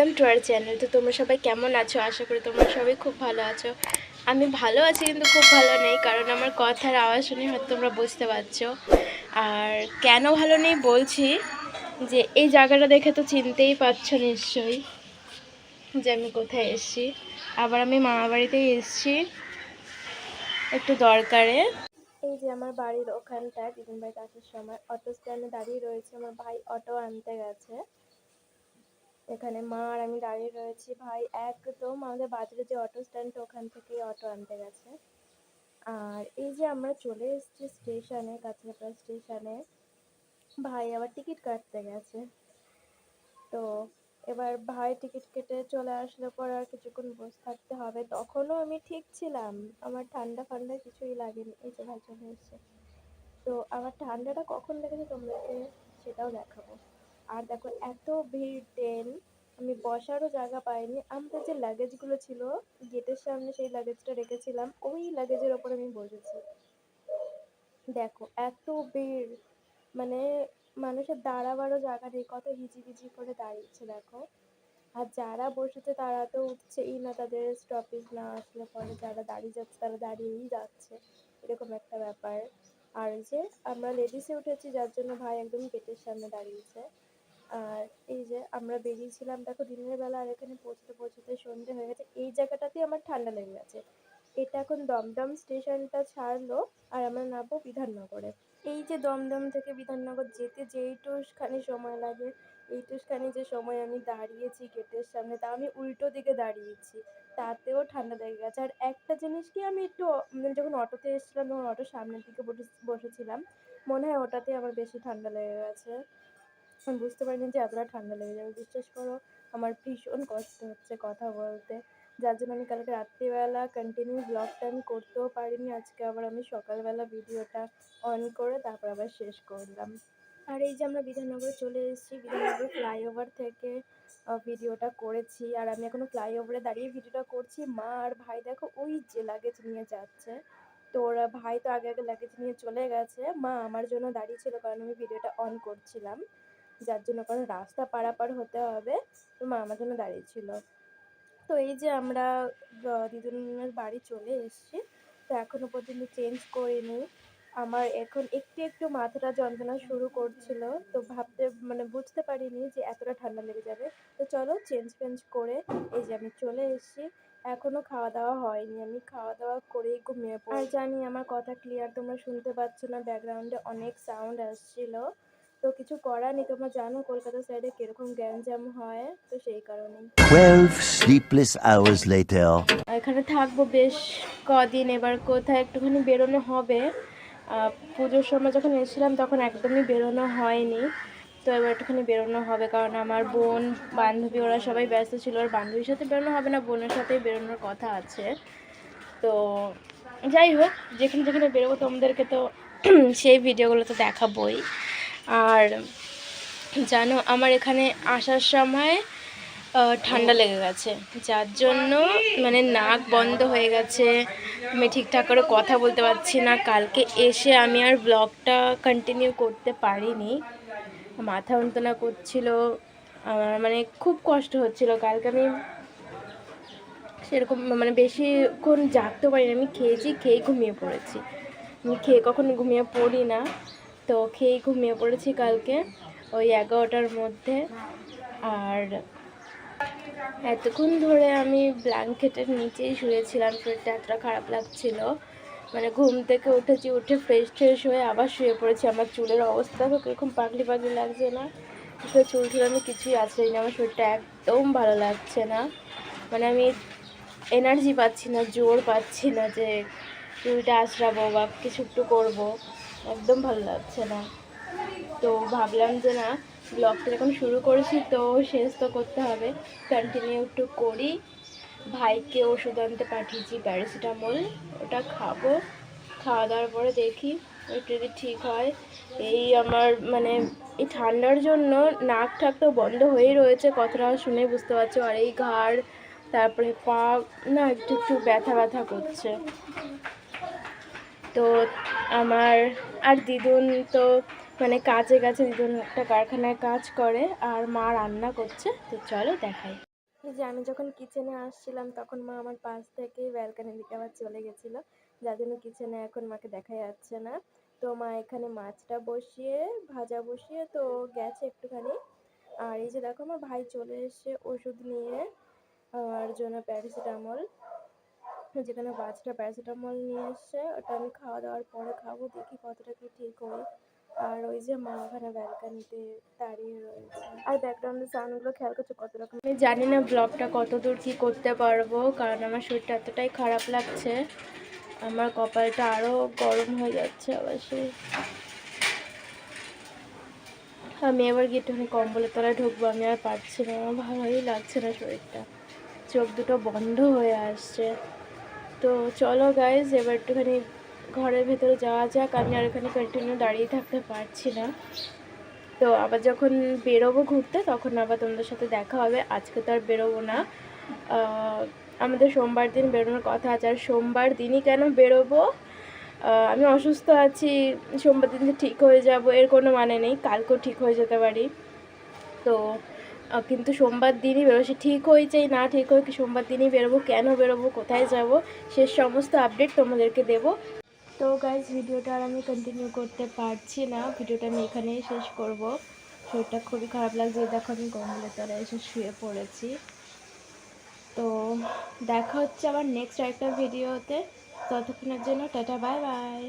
Welcome to our channel. তো তোমরা সবাই কেমন আছো? আশা করি তোমরা সবাই খুব ভালো আছো। আমি ভালো আছি, কিন্তু খুব ভালো নেই, কারণ আমার কথার আওয়াজ শুনে হয়তো তোমরা বুঝতে পারছো। আর কেন ভালো নেই বলছি, যে এই জায়গাটা দেখে তো চিনতেই পারছো নিশ্চয়ই যে আমি কোথায় এসেছি। আবার আমি মামা বাড়িতেই এসেছি একটু দরকারে। এই যে আমার বাড়ির ওখানটায় দিদিন বাড়িতে আসার সময় অটো স্ট্যান্ডে দাঁড়িয়ে রয়েছে, আমার ভাই অটো আনতে গেছে। এখানে মা আর আমি দাঁড়িয়ে রয়েছি। ভাই একদম আমাদের বাজারে যে অটো স্ট্যান্ড, ওখান থেকে অটো আনতে গেছে। আর এই যে আমরা চলে এসেছি স্টেশনে, কাঁচরাপাড়া স্টেশনে। ভাই আবার টিকিট কাটতে গেছে। তো এবার ভাই টিকিট কেটে চলে আসলে পর আর কিছুক্ষণ বসে থাকতে হবে। তখনও আমি ঠিক ছিলাম, আমার ঠান্ডা ফান্ডা কিছুই লাগেনি। এই যে ভাই চলে এসছে। তো আমার ঠান্ডাটা কখন লেগেছে তোমাদেরকে সেটাও দেখাবো। আর দেখো এত ভিড় ট্রেন, আমি বসারও জায়গা পাইনি। আমাদের যে লাগেজগুলো ছিল গেটের সামনে, সেই লাগেজটা রেখেছিলাম, ওই লাগেজের ওপর আমি বসেছি। দেখো এত ভিড়, মানে মানুষের দাঁড়াবারও জায়গা নেই, কত হিজিবিজি করে দাঁড়িয়েছে দেখো। আর যারা বসেছে তারা তো উঠছেই না, তাদের স্টপেজ না আসলে পরে যারা দাঁড়িয়ে যাচ্ছে তারা দাঁড়িয়েই যাচ্ছে, এরকম একটা ব্যাপার। আর যে আমরা লেডিসে উঠেছি, যার জন্য ভাই একদম গেটের সামনে দাঁড়িয়েছে। আর এই যে আমরা বেরিয়েছিলাম দেখো দিনের বেলা, আর এখানে পৌঁছতে পৌঁছতে সন্ধে হয়ে গেছে। এই জায়গাটাতেই আমার ঠান্ডা লেগে গেছে। এটা এখন দমদম স্টেশনটা ছাড়লো, আর আমরা নামবো বিধাননগরে। এই যে দমদম থেকে বিধাননগর যেতে যেইটুখানি সময় লাগে, এইটুখানি যে সময় আমি দাঁড়িয়েছি গেটের সামনে, তা আমি উল্টো দিকে দাঁড়িয়েছি, তাতেও ঠান্ডা লেগে গেছে। আর একটা জিনিস কি, আমি একটু যখন অটোতে এসেছিলাম তখন অটোর সামনের দিকে বসেছিলাম, মনে হয় ওটাতে আমার বেশি ঠান্ডা লেগে গেছে। আমি বুঝতে পারিনি যে এতটা ঠান্ডা লেগে যাবে। বিশ্বাস করো, আমার ভীষণ কষ্ট হচ্ছে কথা বলতে, যার জন্য আমি কালকে রাত্রিবেলা কন্টিনিউ ব্লগটা আমি করতেও পারিনি। আজকে আবার আমি সকালবেলা ভিডিওটা অন করে তারপর আবার শেষ করলাম। আর এই যে আমরা বিধাননগরে চলে এসেছি, বিধাননগর ফ্লাইওভার থেকে ভিডিওটা করেছি। আর আমি এখনো ফ্লাইওভারে দাঁড়িয়ে ভিডিওটা করছি। মা আর ভাই দেখো ওই যে লাগেজ নিয়ে যাচ্ছে। তো ওরা, ভাই তো আগে আগে লাগেজ নিয়ে চলে গেছে, মা আমার জন্য দাঁড়িয়ে ছিল কারণ আমি ভিডিওটা অন করছিলাম, যার জন্য, কারণ রাস্তা পারাপার হতে হবে, তো মা আমার জন্য দাঁড়িয়ে ছিল। তো এই যে আমরা দিদুনের বাড়ি চলে এসেছি। তো এখনো পর্যন্ত চেঞ্জ করিনি। আমার এখন একটু একটু মাথাটা যন্ত্রণা শুরু করছিল, তো ভাবতে বুঝতে পারিনি যে এতটা ঠান্ডা লেগে যাবে। তো চলো চেঞ্জ করে এই যে আমি চলে এসেছি। এখনো খাওয়া দাওয়া হয়নি, আমি খাওয়া দাওয়া করেই ঘুমিয়ে পড়ি। আর জানি আমার কথা ক্লিয়ার তোমরা শুনতে পাচ্ছ না, ব্যাকগ্রাউন্ডে অনেক সাউন্ড আসছিল। তো কিছু করার নেই, তোমরা জানো কলকাতা সাইডে কিরকম গ্যাঞ্জাম হয়, তো সেই কারণেই। 12 sleepless hours later. এখানে থাকবো বেশ কদিন, এবার কোথায় একটুখানি বেরোনো হবে। পুজোর সময় যখন এসেছিলাম তখন একদমই বেরোনো হয়নি, তো এবার একটুখানি বেরোনো হবে, কারণ আমার বোন বান্ধবী ওরা সবাই ব্যস্ত ছিল। আর বান্ধবীর সাথে বেরোনো হবে না, বোনের সাথেই বেরোনোর কথা আছে। তো যাই হোক, যেখানে যেখানে বেরোবো তোমাদেরকে তো সেই ভিডিওগুলো তো দেখাবোই। আর জানো আমার এখানে আসার সময় ঠান্ডা লেগে গেছে, যার জন্য নাক বন্ধ হয়ে গেছে, আমি ঠিকঠাক করে কথা বলতে পারছি না। কালকে এসে আমি আর ব্লগটা কন্টিনিউ করতে পারিনি, মাথা যন্ত্রণা করছিল, আমার খুব কষ্ট হচ্ছিল। কালকে আমি সেরকম বেশিক্ষণ জাগতে পারিনি, আমি খেয়েই ঘুমিয়ে পড়েছি। আমি খেয়ে কখনো ঘুমিয়ে পড়ি না, তো খেয়েই ঘুমিয়ে পড়েছি কালকে ওই 11টার মধ্যে। আর এতক্ষণ ধরে আমি ব্ল্যাঙ্কেটের নিচেই শুয়েছিলাম, শরীরটা এতটা খারাপ লাগছিল। ঘুম থেকে উঠেছি, উঠে ফ্রেশ হয়ে আবার শুয়ে পড়েছি। আমার চুলের অবস্থা তো কীরকম পাগলি লাগছে না, চুল আমি কিছুই আছড়াই না, আমার শরীরটা একদম ভালো লাগছে না। আমি এনার্জি পাচ্ছি না, জোর পাচ্ছি না যে চুলটা আঁচড়াবো বা কিছু একটু করবো, একদম ভালো লাগছে না। তো ভাবলাম যে না, ব্লগটা যখন শুরু করেছি তো শেষ তো করতে হবে, কন্টিনিউ একটু করি। ভাইকে ওষুধ আনতে পাঠিয়েছি প্যারাসিটামল, ওটা খাবো। খাওয়া দাওয়ার পরে দেখি একটু যদি ঠিক হয়। এই আমার এই ঠান্ডার জন্য নাক ঠাক তো বন্ধ হয়েই রয়েছে, কথাটা শুনে বুঝতে পারছো। আর এই ঘাড়, তারপরে পা না একটু একটু ব্যথা করছে। তো আমার আর দিদুন তো কাজে গেছে, দিদুন একটা কারখানায় কাজ করে, আর মা রান্না করছে। তো চলো দেখাই। এই যে আমি যখন কিচেনে আসছিলাম তখন মা আমার পাশ থেকেই ব্যালকনির দিকে আবার চলে গেছিলো, যার জন্য কিচেনে এখন মাকে দেখা যাচ্ছে না। তো মা এখানে মাছটা বসিয়ে ভাজা বসিয়ে তো গেছে একটুখানি। আর এই যে দেখো আমার ভাই চলে এসে ওষুধ নিয়ে আমার জন্য প্যারাসিটামল, যেখানে 5টা প্যারাসিটামল নিয়ে এসছে, ওটা আমি খাওয়া দাওয়ার পরে খাবো, দেখি কতটা কি ঠিক হয়। আর ওই যে মা ওখানে ব্যালকনিতে দাঁড়িয়ে রয়েছে। আর ব্যাকগ্রাউন্ডের সাউন্ডগুলো খেয়াল করছো কত রকম। আমি জানি না ব্লগটা কত দূর কী করতে পারবো, কারণ আমার শরীরটা এতটাই খারাপ লাগছে, আমার কপালটা আরও গরম হয়ে যাচ্ছে অবশ্যই। আমি এবার গিয়ে একটুখানি কম্বলের তলায় ঢুকবো, আমি আর পারছি না, আমার ভালোই লাগছে না শরীরটা, চোখ দুটো বন্ধ হয়ে আসছে। তো চলো গাইজ এবার একটুখানি ঘরের ভেতরে যাওয়া যাক, আমি আর এখানে কন্টিনিউ দাঁড়িয়ে থাকতে পারছি না। তো আবার যখন বেরোবো ঘুরতে তখন আবার তোমাদের সাথে দেখা হবে, আজকে তো আর বেরোবো না। আমাদের সোমবার দিন বেরোনোর কথা আছে, আর সোমবার দিনই কেন বেরোবো, আমি অসুস্থ আছি, সোমবার দিন যে ঠিক হয়ে যাব এর কোনো মানে নেই, কালকেও ঠিক হয়ে যেতে পারি। তো কিন্তু সোমবার দিনই বেরোবো, সে ঠিক হয়েছে না ঠিক হয়ে কি সোমবার দিনই বেরোবো, কেন বেরোবো, কোথায় যাব, সে সমস্ত আপডেট তোমাদেরকে দেবো। তো গাইজ ভিডিওটা আর আমি কন্টিনিউ করতে পারছি না, ভিডিওটা আমি এখানেই শেষ করব। শরীরটা খুবই খারাপ লাগছে, দেখো আমি কম্বলের তলায় এসে শুয়ে পড়েছি। তো দেখা হচ্ছে আবার নেক্সট একটা ভিডিওতে, ততক্ষণের জন্য টাটা বাই বাই।